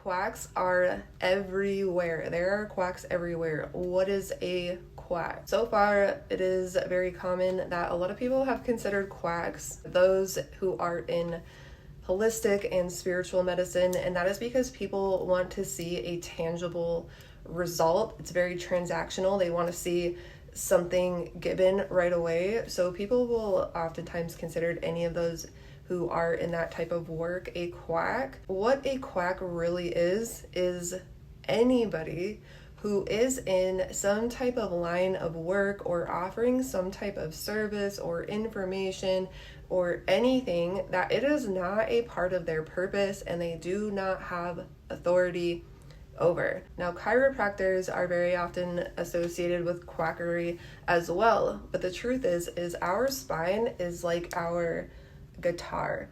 Quacks are everywhere. There are quacks everywhere. What is a quack? So far, it is very common that a lot of people have considered quacks those who are in holistic and spiritual medicine, and that is because people want to see a tangible result. It's very transactional. They want to see something given right away. So people will oftentimes consider any of those who are in that type of work a quack. What a quack really is anybody who is in some type of line of work or offering some type of service or information or anything that it is not a part of their purpose and they do not have authority over. Now, chiropractors are very often associated with quackery as well, but the truth is our spine is like our guitar,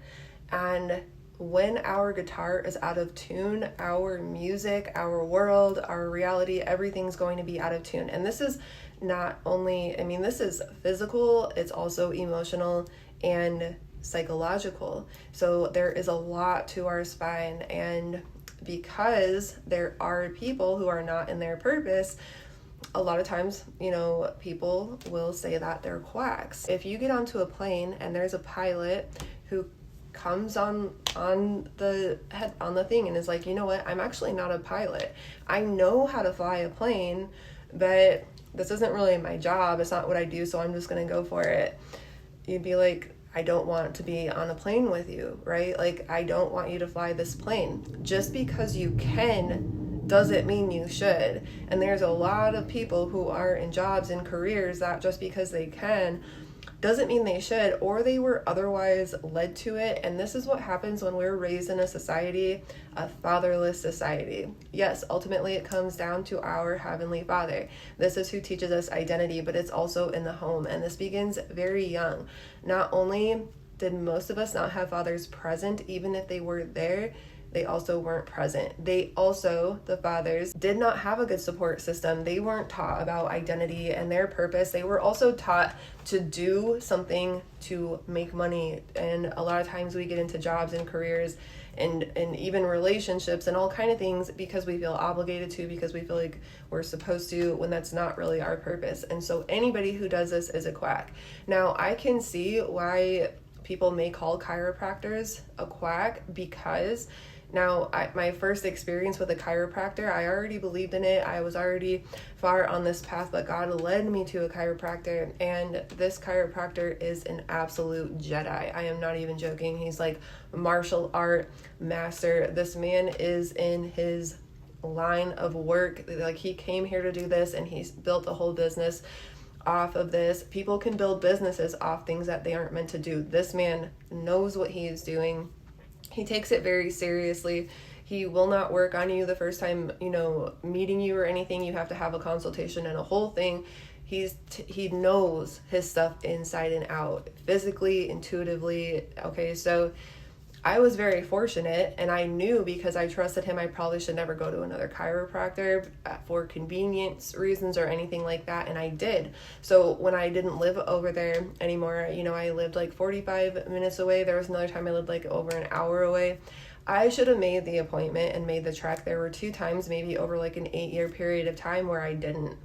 and when our guitar is out of tune, our music, our world, our reality, everything's going to be out of tune. And this is not only, this is physical, it's also emotional and psychological. So there is a lot to our spine, and because there are people who are not in their purpose, a lot of times, people will say that they're quacks. If you get onto a plane and there's a pilot who comes on the thing and is like, you know what, I'm actually not a pilot. I know how to fly a plane, but this isn't really my job. It's not what I do, so I'm just going to go for it. You'd be like, I don't want to be on a plane with you, right? Like, I don't want you to fly this plane. Just because you can doesn't mean you should. And there's a lot of people who are in jobs and careers that just because they can doesn't mean they should, or they were otherwise led to it. And this is what happens when we're raised in a society, a fatherless society. Yes, ultimately it comes down to our Heavenly Father. This is who teaches us identity, but it's also in the home. And this begins very young. Not only did most of us not have fathers present, even if they were there, they also weren't present. The fathers, did not have a good support system. They weren't taught about identity and their purpose. They were also taught to do something to make money. And a lot of times we get into jobs and careers and even relationships and all kind of things because we feel obligated to, because we feel like we're supposed to, when that's not really our purpose. And so anybody who does this is a quack. Now, I can see why people may call chiropractors a quack, because now, my first experience with a chiropractor, I already believed in it. I was already far on this path, but God led me to a chiropractor, and this chiropractor is an absolute Jedi. I am not even joking. He's like martial art master. This man is in his line of work. Like, he came here to do this, and he's built a whole business off of this. People can build businesses off things that they aren't meant to do. This man knows what he is doing. He takes it very seriously. He will not work on you the first time, meeting you or anything. You have to have a consultation and a whole thing. He knows his stuff inside and out, physically, intuitively. Okay, so I was very fortunate, and I knew, because I trusted him, I probably should never go to another chiropractor for convenience reasons or anything like that, and I did. So when I didn't live over there anymore, I lived like 45 minutes away. There was another time I lived like over an hour away. I should have made the appointment and made the trek. There were 2 times, maybe over like an 8-year period of time, where I didn't.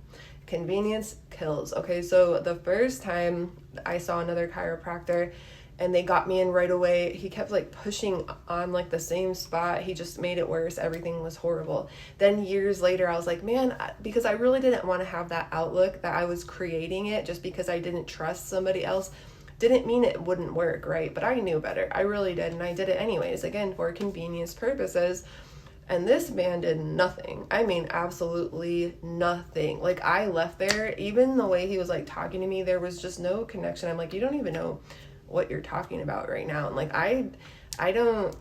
Convenience kills. Okay, so the first time I saw another chiropractor, and they got me in right away, he kept like pushing on like the same spot. He just made it worse. Everything was horrible. Then years later, I was like, man, because I really didn't want to have that outlook that I was creating it just because I didn't trust somebody else. Didn't mean it wouldn't work, right? But I knew better. I really did. And I did it anyways, again, for convenience purposes. And this man did nothing. Absolutely nothing. Like, I left there, even the way he was like talking to me, there was just no connection. I'm like, you don't even know what you're talking about right now. And like, I don't,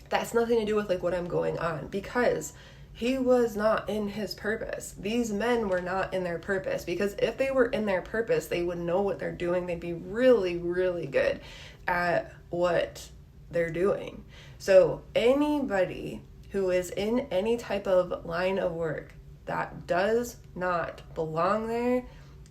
that's nothing to do with like what I'm going on, because he was not in his purpose. These men were not in their purpose, because if they were in their purpose, they would know what they're doing. They'd be really, really good at what they're doing. So anybody who is in any type of line of work that does not belong there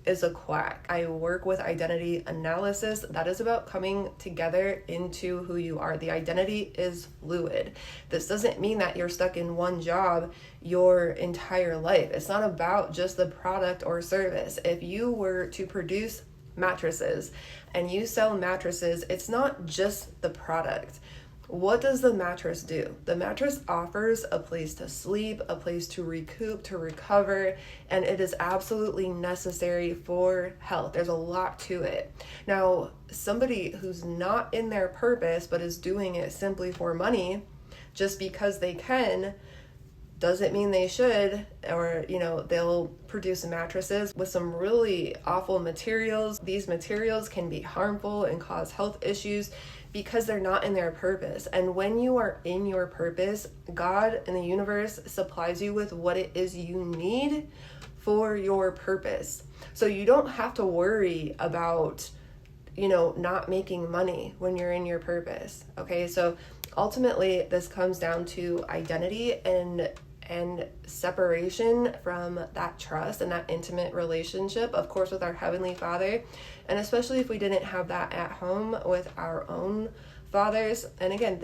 is a quack. I work with identity analysis. That is about coming together into who you are. The identity is fluid. This doesn't mean that you're stuck in one job your entire life. It's not about just the product or service. If you were to produce mattresses and you sell mattresses, it's not just the product. What does the mattress do? The mattress offers a place to sleep, a place to recoup, to recover, and it is absolutely necessary for health. There's a lot to it. Now, somebody who's not in their purpose but is doing it simply for money, just because they can, doesn't mean they should, or they'll produce mattresses with some really awful materials. These materials can be harmful and cause health issues because they're not in their purpose. And when you are in your purpose, God and the universe supplies you with what it is you need for your purpose. So you don't have to worry about not making money when you're in your purpose. Okay, so ultimately this comes down to identity and separation from that trust and that intimate relationship, of course, with our Heavenly Father. And especially if we didn't have that at home with our own fathers. And again,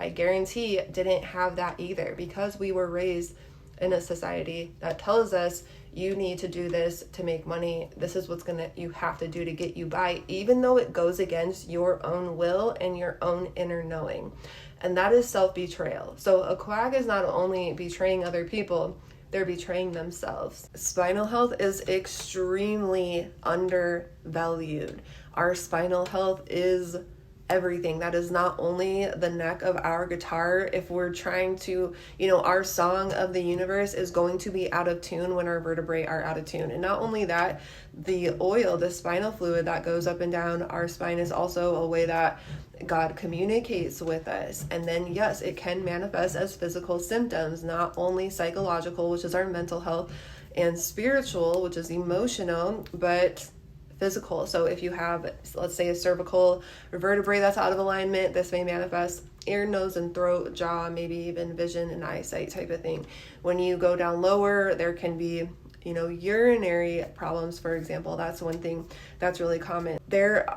I guarantee, didn't have that either, because we were raised in a society that tells us you need to do this to make money. This is you have to do to get you by, even though it goes against your own will and your own inner knowing. And that is self-betrayal. So a quack is not only betraying other people, they're betraying themselves. Spinal health is extremely undervalued. Our spinal health is everything. That is not only the neck of our guitar. If we're trying to, our song of the universe is going to be out of tune when our vertebrae are out of tune. And not only that, the oil, the spinal fluid that goes up and down our spine is also a way that God communicates with us. And then yes, it can manifest as physical symptoms, not only psychological, which is our mental health, and spiritual, which is emotional, but physical. So if you have, let's say, a cervical vertebrae that's out of alignment, this may manifest ear, nose, and throat, jaw, maybe even vision and eyesight type of thing. When you go down lower, there can be urinary problems, for example. That's one thing that's really common.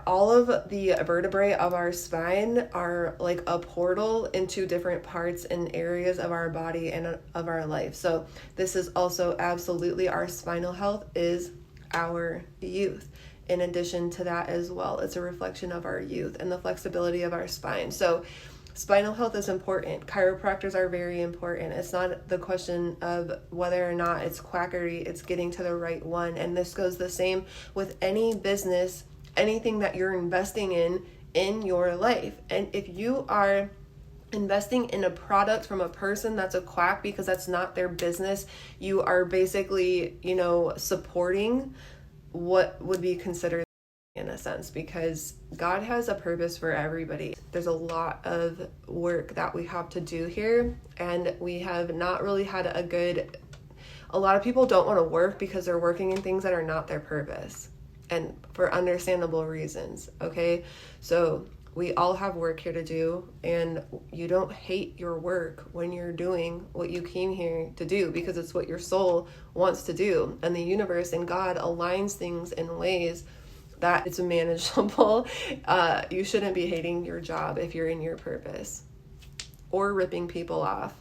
All of the vertebrae of our spine are like a portal into different parts and areas of our body and of our life. So this is also absolutely, our spinal health is our youth. In addition to that as well, it's a reflection of our youth and the flexibility of our spine. So spinal health is important. Chiropractors are very important. It's not the question of whether or not it's quackery, it's getting to the right one. And this goes the same with any business, anything that you're investing in your life. And if you are investing in a product from a person that's a quack because that's not their business, you are basically, supporting what would be considered, in a sense, because God has a purpose for everybody. There's a lot of work that we have to do here, and we have not really had a lot of people don't want to work because they're working in things that are not their purpose, and for understandable reasons. Okay, so we all have work here to do, and you don't hate your work when you're doing what you came here to do, because it's what your soul wants to do. And the universe and God aligns things in ways that it's manageable. You shouldn't be hating your job if you're in your purpose or ripping people off.